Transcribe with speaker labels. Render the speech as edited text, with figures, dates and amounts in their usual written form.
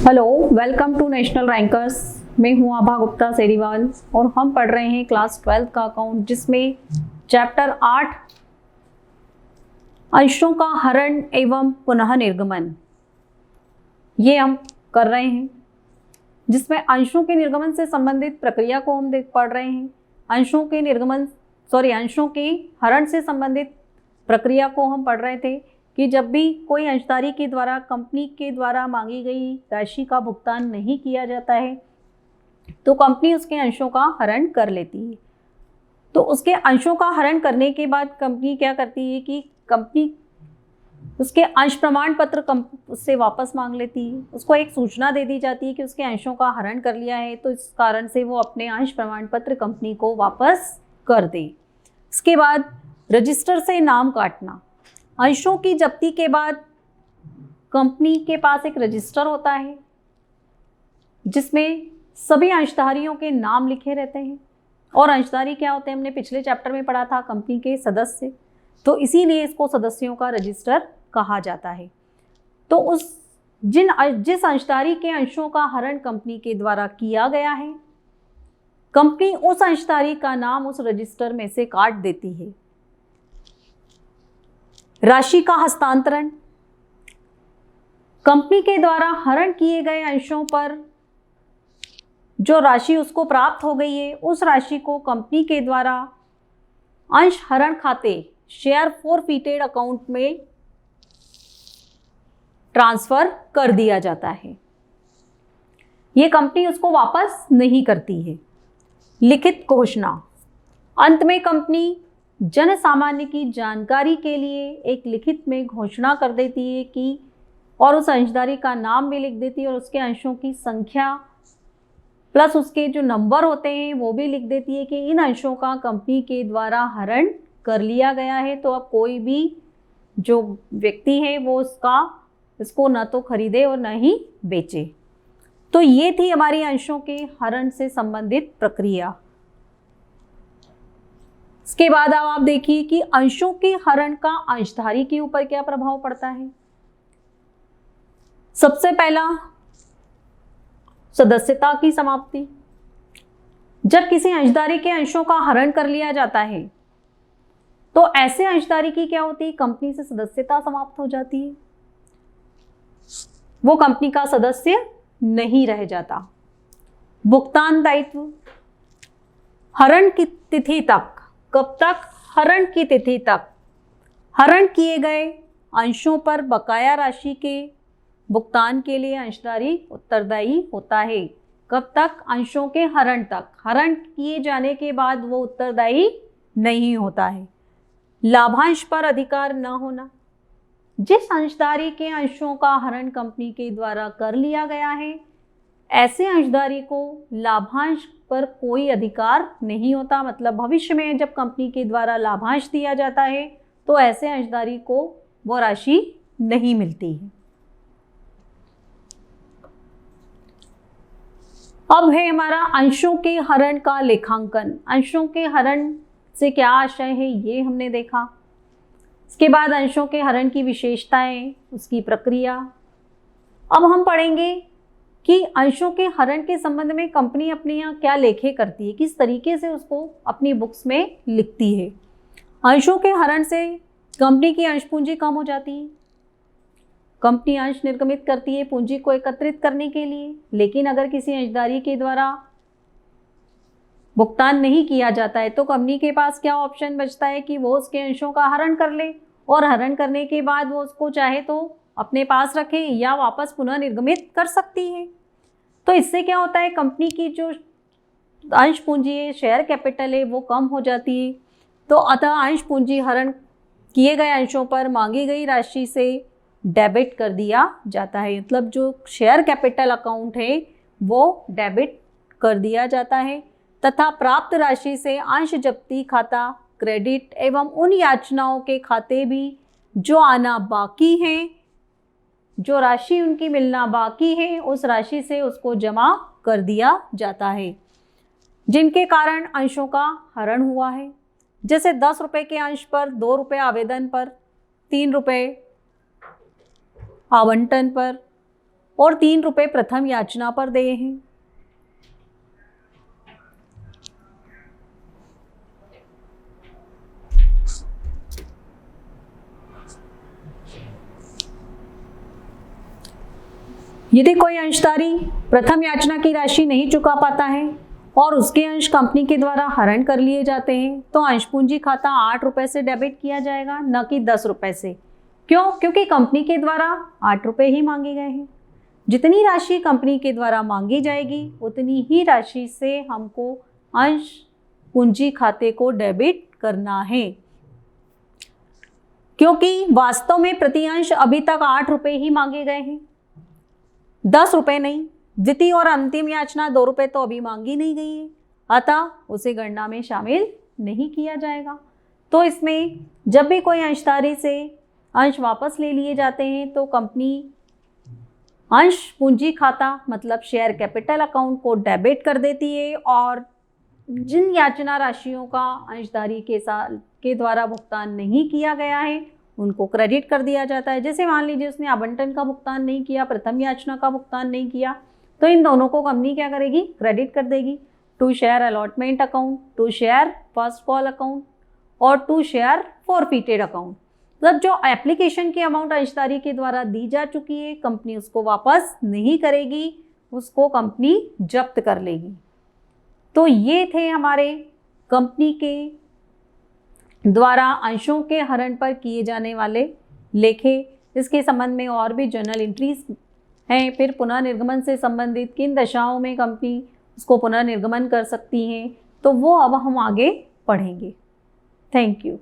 Speaker 1: Hello, welcome to national rankers. मैं हूं आभा गुप्ता सेरीवाल और हम पढ़ रहे हैं क्लास 12 का अकाउंट, जिसमें चैप्टर 8 अंशों का हरण एवं पुनः निर्गमन ये हम कर रहे हैं, जिसमें अंशों के निर्गमन से संबंधित प्रक्रिया को हम पढ़ रहे हैं। अंशों के हरण से संबंधित प्रक्रिया को हम पढ़ रहे थे कि जब भी कोई अंशधारी के द्वारा कंपनी के द्वारा मांगी गई राशि का भुगतान नहीं किया जाता है तो कंपनी उसके अंशों का हरण कर लेती है। तो उसके अंशों का हरण करने के बाद कंपनी क्या करती है कि कंपनी उसके अंश प्रमाण पत्र उससे वापस मांग लेती है। उसको एक सूचना दे दी जाती है कि उसके अंशों का हरण कर लिया है, तो इस कारण से वो अपने अंश प्रमाण पत्र कंपनी को वापस कर दे। इसके बाद रजिस्टर से नाम काटना। अंशों की जब्ती के बाद कंपनी के पास एक रजिस्टर होता है जिसमें सभी अंशधारियों के नाम लिखे रहते हैं। और अंशधारी क्या होते हैं, हमने पिछले चैप्टर में पढ़ा था, कंपनी के सदस्य। तो इसीलिए इसको सदस्यों का रजिस्टर कहा जाता है। तो जिस अंशधारी के अंशों का हरण कंपनी के द्वारा किया गया है, कंपनी उस अंशधारी का नाम उस रजिस्टर में से काट देती है। राशि का हस्तांतरण। कंपनी के द्वारा हरण किए गए अंशों पर जो राशि उसको प्राप्त हो गई है, उस राशि को कंपनी के द्वारा अंश हरण खाते शेयर फॉरफिटेड अकाउंट में ट्रांसफर कर दिया जाता है। यह कंपनी उसको वापस नहीं करती है। लिखित घोषणा। अंत में कंपनी जन सामान्य की जानकारी के लिए एक लिखित में घोषणा कर देती है कि, और उस अंशधारी का नाम भी लिख देती है और उसके अंशों की संख्या प्लस उसके जो नंबर होते हैं वो भी लिख देती है कि इन अंशों का कंपनी के द्वारा हरण कर लिया गया है। तो अब कोई भी जो व्यक्ति है वो इसको न तो खरीदे और न ही बेचे। तो ये थी हमारी अंशों के हरण से संबंधित प्रक्रिया। इसके बाद अब आप देखिए कि अंशों के हरण का अंशधारी के ऊपर क्या प्रभाव पड़ता है। सबसे पहला, सदस्यता की समाप्ति। जब किसी अंशधारी के अंशों का हरण कर लिया जाता है तो ऐसे अंशधारी की क्या होती है, कंपनी से सदस्यता समाप्त हो जाती है। वो कंपनी का सदस्य नहीं रह जाता। भुगतान दायित्व। हरण की तिथि तक, कब तक, हरण की तिथि तक हरण किए गए अंशों पर बकाया राशि के भुगतान के लिए अंशधारी उत्तरदायी होता है। कब तक, अंशों के हरण तक। हरण किए जाने के बाद वो उत्तरदायी नहीं होता है। लाभांश पर अधिकार न होना। जिस अंशधारी के अंशों का हरण कंपनी के द्वारा कर लिया गया है, ऐसे अंशधारी को लाभांश पर कोई अधिकार नहीं होता। मतलब भविष्य में जब कंपनी के द्वारा लाभांश दिया जाता है तो ऐसे अंशधारी को वो राशि नहीं मिलती है। अब है हमारा अंशों के हरण का लेखांकन। अंशों के हरण से क्या आशय है ये हमने देखा। इसके बाद अंशों के हरण की विशेषताएं, उसकी प्रक्रिया। अब हम पढ़ेंगे कि अंशों के हरण के संबंध में कंपनी अपने यहाँ क्या लेखे करती है, किस तरीके से उसको अपनी बुक्स में लिखती है। अंशों के हरण से कंपनी की अंश पूंजी कम हो जाती है। कंपनी अंश निर्गमित करती है पूंजी को एकत्रित करने के लिए, लेकिन अगर किसी अंशधारी के द्वारा भुगतान नहीं किया जाता है तो कंपनी के पास क्या ऑप्शन बचता है कि वो उसके अंशों का हरण कर ले, और हरण करने के बाद वो उसको चाहे तो अपने पास रखे या वापस पुनः निर्गमित कर सकती है। तो इससे क्या होता है, कंपनी की जो अंश पूंजी है, शेयर कैपिटल है, वो कम हो जाती है। तो अतः अंश पूंजी हरण किए गए अंशों पर मांगी गई राशि से डेबिट कर दिया जाता है। मतलब जो शेयर कैपिटल अकाउंट है वो डेबिट कर दिया जाता है, तथा प्राप्त राशि से अंश जब्ती खाता, क्रेडिट एवं उन याचनाओं के खाते भी जो आना बाकी हैं, जो राशि उनकी मिलना बाकी है, उस राशि से उसको जमा कर दिया जाता है, जिनके कारण अंशों का हरण हुआ है। जैसे 10 रुपये के अंश पर 2 रुपये आवेदन पर, 3 रुपये आवंटन पर, और 3 रुपये प्रथम याचना पर देय हैं। यदि कोई अंशधारी प्रथम याचना की राशि नहीं चुका पाता है और उसके अंश कंपनी के द्वारा हरण कर लिए जाते हैं तो अंश पूंजी खाता 8 रुपये से डेबिट किया जाएगा, न कि 10 रुपये से। क्यों? क्योंकि कंपनी के द्वारा 8 रुपये ही मांगे गए हैं। जितनी राशि कंपनी के द्वारा मांगी जाएगी उतनी ही राशि से हमको अंश पूंजी खाते को डेबिट करना है, क्योंकि वास्तव में प्रति अंश अभी तक 8 रुपये ही मांगे गए हैं, 10 रुपये नहीं। द्वितीय और अंतिम याचना 2 रुपये तो अभी मांगी नहीं गई है, अतः उसे गणना में शामिल नहीं किया जाएगा। तो इसमें जब भी कोई अंशधारी से अंश वापस ले लिए जाते हैं तो कंपनी अंश पूंजी खाता मतलब शेयर कैपिटल अकाउंट को डेबिट कर देती है और जिन याचना राशियों का अंशधारी के द्वारा भुगतान नहीं किया गया है उनको क्रेडिट कर दिया जाता है। जैसे मान लीजिए उसने आवंटन का भुगतान नहीं किया, प्रथम याचना का भुगतान नहीं किया, तो इन दोनों को कंपनी क्या करेगी? क्रेडिट कर देगी। To share allotment account, to share first call account और टू शेयर फॉरफिटेड अकाउंट। मतलब जो एप्लीकेशन की अमाउंट अंशधारी के द्वारा दी जा चुकी है कंपनी उसको वापस नहीं करेगी, उसको कंपनी जब्त कर लेगी। तो ये थे हमारे कंपनी के द्वारा अंशों के हरण पर किए जाने वाले लेखे। इसके संबंध में और भी जर्नल एंट्रीज हैं। फिर पुनः निर्गमन से संबंधित किन दशाओं में कंपनी उसको पुनः निर्गमन कर सकती हैं, तो वो अब हम आगे पढ़ेंगे। Thank you.